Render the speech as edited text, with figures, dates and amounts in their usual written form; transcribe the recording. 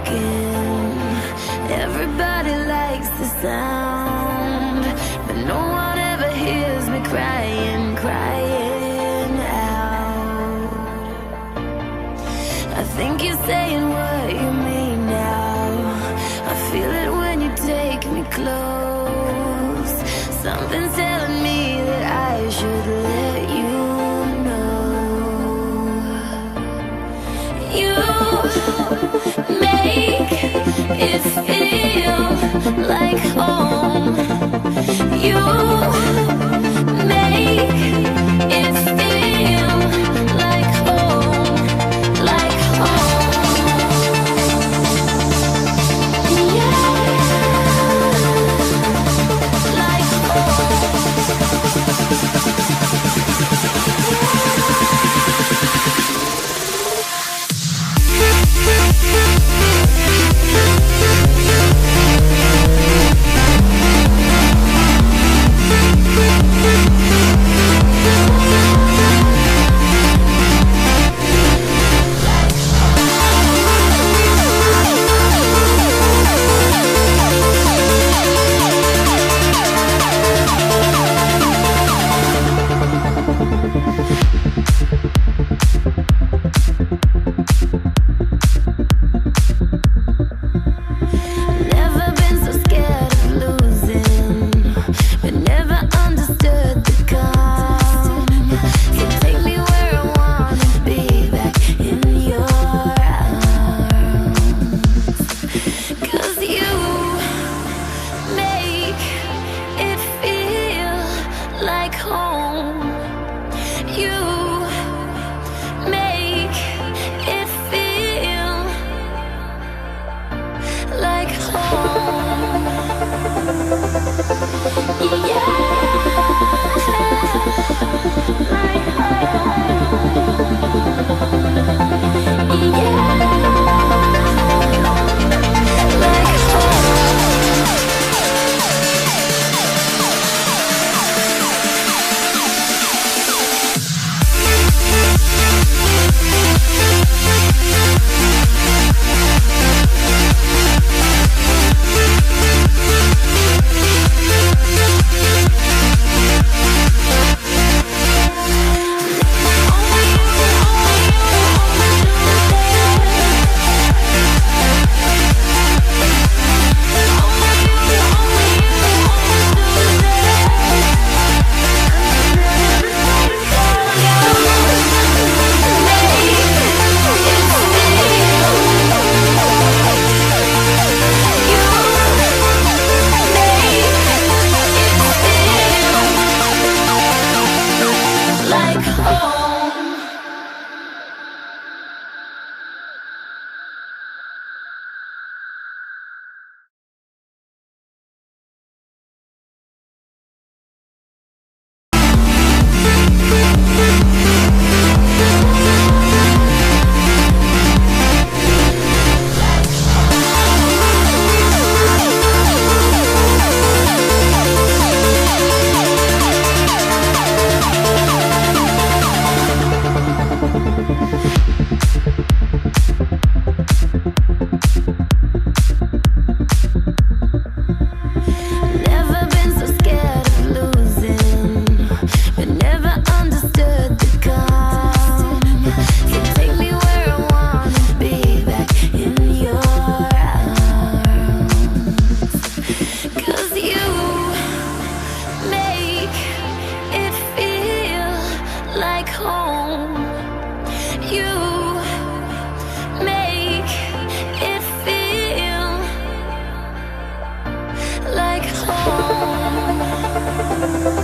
broken. Everybody likes the sound, but no one ever hears me crying, crying out. I think you're saying what you mean now. I feel it when you take me close. Something's telling me that I should let you know. You make it feel like home. You make it feel like home, like home. Yeah, like home.